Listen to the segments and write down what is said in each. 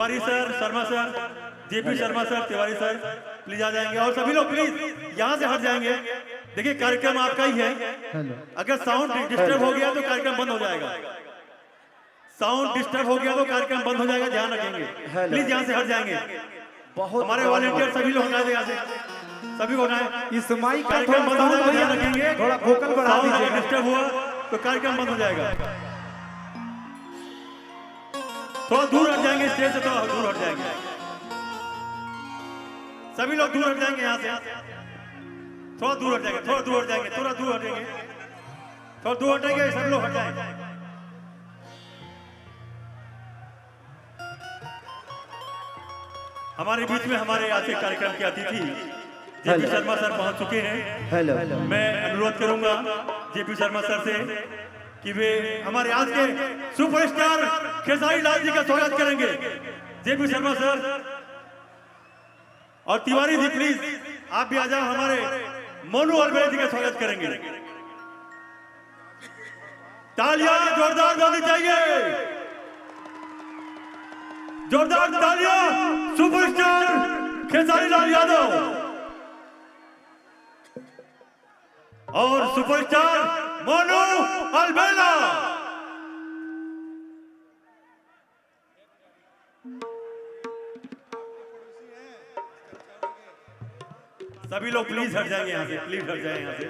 Tiwari sir, Sharma sir, JP Sharma sir, Tiwari sir please आ जाएंगे और सभी लोग प्लीज यहाँ से हट जाएंगे। देखिए कार्यक्रम आपका ही है, अगर साउंड डिस्टर्ब हो गया तो कार्यक्रम बंद हो जाएगा। साउंड डिस्टर्ब हो गया तो कार्यक्रम बंद हो जाएगा, ध्यान रखेंगे। प्लीज यहाँ से हट जाएंगे। बहुत हमारे वॉलंटियर सभी लोग हटा दे यहाँ से, सभी को हटाए। इस माइक का कार्यक्रम बंद हो जाएगा, ध्यान रखेंगे। थोड़ा वोकल बढ़ा दीजिए। डिस्टर्ब हुआ तो कार्यक्रम बंद हो जाएगा। थोड़ा दूर हट जाएंगे, स्टेज से थोड़ा दूर हट जाएंगे। सभी लोग दूर हट जाएंगे यहाँ से, थोड़ा दूर हट जाएंगे, थोड़ा दूर हट जाएंगे, थोड़ा दूर हटेंगे, थोड़ा दूर हटेंगे, सब लोग हट जाएंगे। हमारे बीच में हमारे आज के कार्यक्रम के अतिथि जेपी शर्मा सर पहुंच चुके हैं। हेलो, मैं अनुरोध करूंगा जेपी शर्मा सर से कि वे हमारे आज के सुपरस्टार खेसारी लाल जी का स्वागत करेंगे। जेपी शर्मा सर और तिवारी जी प्लीज आप भी आ जाओ, हमारे मोनू अलबेला जी का स्वागत करेंगे। तालियां जोरदार बजनी चाहिए, जोरदार तालियां सुपरस्टार खेसारी लाल यादव और सुपरस्टार मोनू अलबेला। सभी लोग प्लीज हट जाएंगे यहाँ से, प्लीज हट जाएंगे यहाँ से।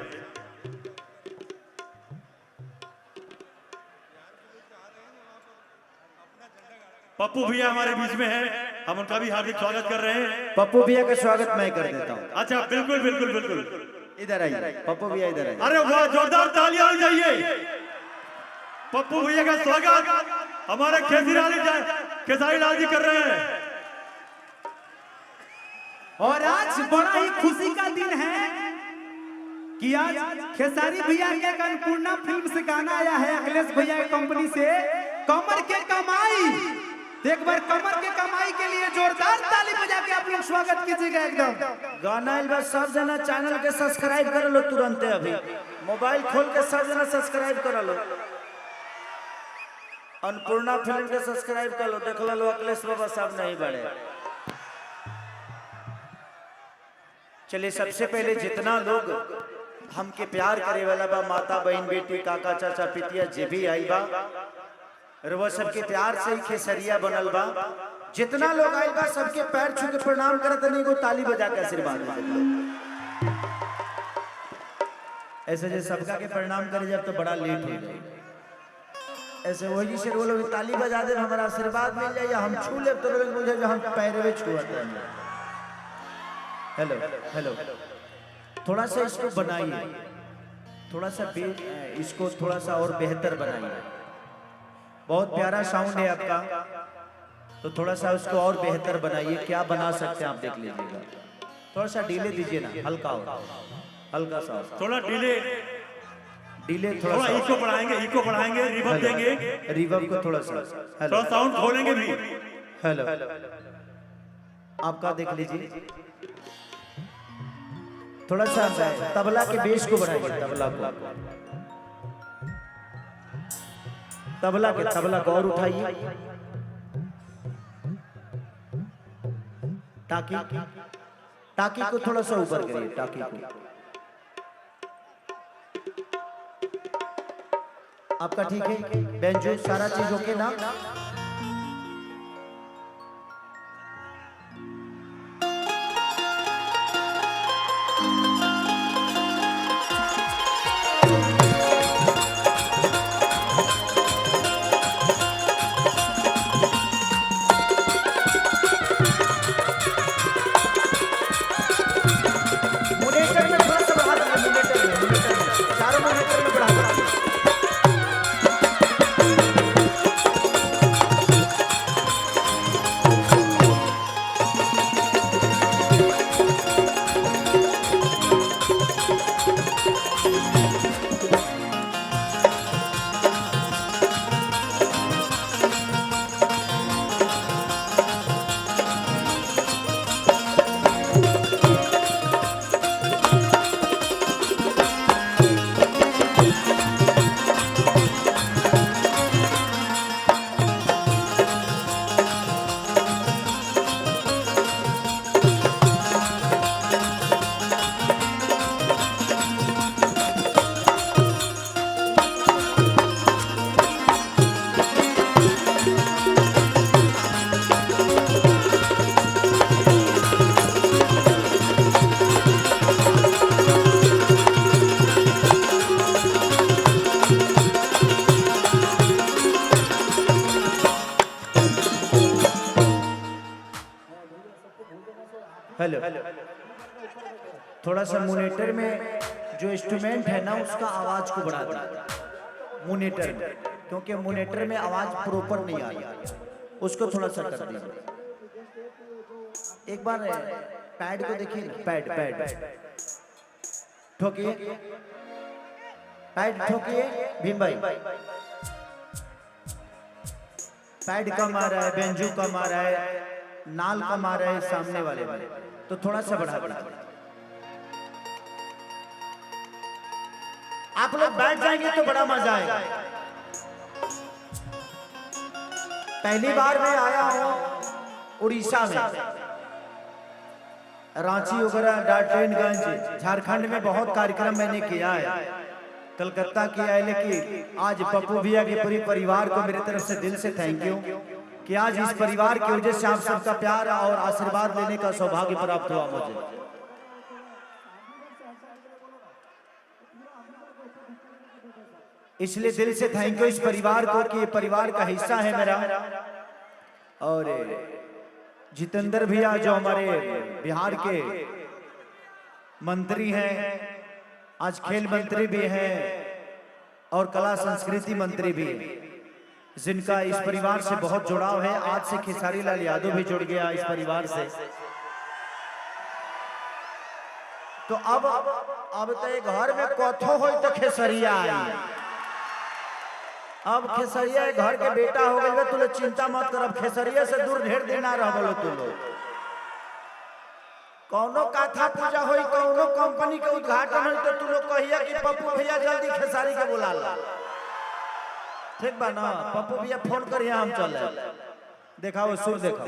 पप्पू भैया हमारे बीच में हैं, हम उनका भी हार्दिक स्वागत कर रहे हैं। पप्पू भैया का स्वागत मैं कर देता हूँ। अच्छा बिल्कुल बिल्कुल बिल्कुल, इधर आइए पप्पू भैया, इधर आइए। अरे वाह, जोरदार तालियां होनी चाहिए। पप्पू भैया का स्वागत हमारे खेसारी लाल जी कर रहे हैं। और आज बड़ा ही खुशी का दिन है कि आज खेसारी भैया के एक अन्नपूर्णा फिल्म से गाना आया है अखिलेश भैया की कंपनी से, कमर के कमाई। एक बार कमर के कमाई के लिए जोरदार ताली बजा के आप लोग स्वागत कीजिएगा। एकदम गाना इल्बा सब जना चैनल के सब्सक्राइब कर लो तुरंत, अभी मोबाइल खोल के सब जना सब्सक्राइब कर लो। अन्नपूर्णा फिल्म के सब्सक्राइब कर लो, देख लो अखिलेश बाबा साहब नहीं बढ़े। चलिए सबसे पहले जितना लोग हमके प्यार करे वाला बा, माता बहन बेटी काका चाचा पितिया जे भी आई बा, वो सबके प्यार से ही खेसरिया बनल बा। जितना लोग आए बा सबके पैर छू के प्रणाम करत नहीं, को ताली बजा के आशीर्वाद दे। ऐसे जो सबका के प्रणाम करे जब तो बड़ा लेट हो जाए, ऐसे वही से वो लोग ताली बजा दे हमारा आशीर्वाद मिल जाए, या हम छू ले तो लोग मुझे जो हम पैरवे छुआते हैं। हेलो हेलो, थोड़ा सा इसको बनाइए, थोड़ा सा इसको थोड़ा सा और बेहतर बनाइए। बहुत प्यारा साउंड है आपका, तो थोड़ा सा उसको और बेहतर बनाइए। क्या बना सकते हैं आप देख लीजिएगा। थोड़ा सा डिले दीजिए ना, हल्का हो, हल्का सा थोड़ा डिले थोड़ा इको बढ़ाएंगे, इको बढ़ाएंगे, रिवर्ब देंगे, रिवर्ब को थोड़ा सा, थोड़ा साउंड खोलेंगे भी। हेलो, आपका देख लीजिए। थोड़ा सा तबला के बेस को बढ़ाइए, तबला को और उठाइए, टाकी को थोड़ा सा ऊपर करिए, टाकी को। आपका ठीक है, बेंजो सारा चीज ओके ना? हेलो, थोड़ा सा मोनिटर में जो इंस्ट्रूमेंट है ना उसका आवाज को बढ़ा दीजिए मोनिटर में, क्योंकि मोनिटर में आवाज प्रॉपर नहीं आ रही, उसको थोड़ा सा कर दीजिए। एक बार पैड को देखिए ना, पैड ठोकिए, पैड ठोकिए भीम भाई, पैड कम आ रहा है, बेंजू कम आ रहा है, नाल कम आ रहा है सामने वाले तो थोड़ा सा बढ़ा दीजिए। आप लोग बैठ जाएंगे तो बड़ा मजा आएगा। पहली बार मैं आया हूं उड़ीसा में, रांची वगैरह, डाल्टनगंज, झारखंड में बहुत कार्यक्रम मैंने किया है, कलकत्ता किया है, लेकिन आज पप्पू भैया के पूरे परिवार को मेरे तरफ से दिल से थैंक यू कि आज इस परिवार की वजह से आप सबका प्यार और आशीर्वाद लेने का सौभाग्य प्राप्त हुआ मुझे। इसलिए दिल से थैंक यू इस परिवार को कि ये परिवार का हिस्सा है मेरा। और जितेंद्र भैया जो हमारे बिहार के मंत्री हैं, आज खेल मंत्री भी हैं और कला संस्कृति मंत्री भी हैं, जिनका इस परिवार से बहुत जुड़ाव है। आज से खेसारी लाल यादव भी जुड़ गया इस परिवार से। तो अब तो एक घर में कथो हो तो खेसरिया आई, अब खेसरिया घर के बेटा हो गए, तू लोग चिंता मत कर, अब खेसरिया से दूर ढेर दिन ना रह बोलो। तू लोग कौनो कथा पूजा होई, कौनो कंपनी के उद्घाटन होई तो तू लोग कहिया कि पप्पू भैया जल्दी खेसारी के बुला ला, ठीक बा ना? पप्पू भैया फोन करिए, हम चल देखा वो सुर देखा।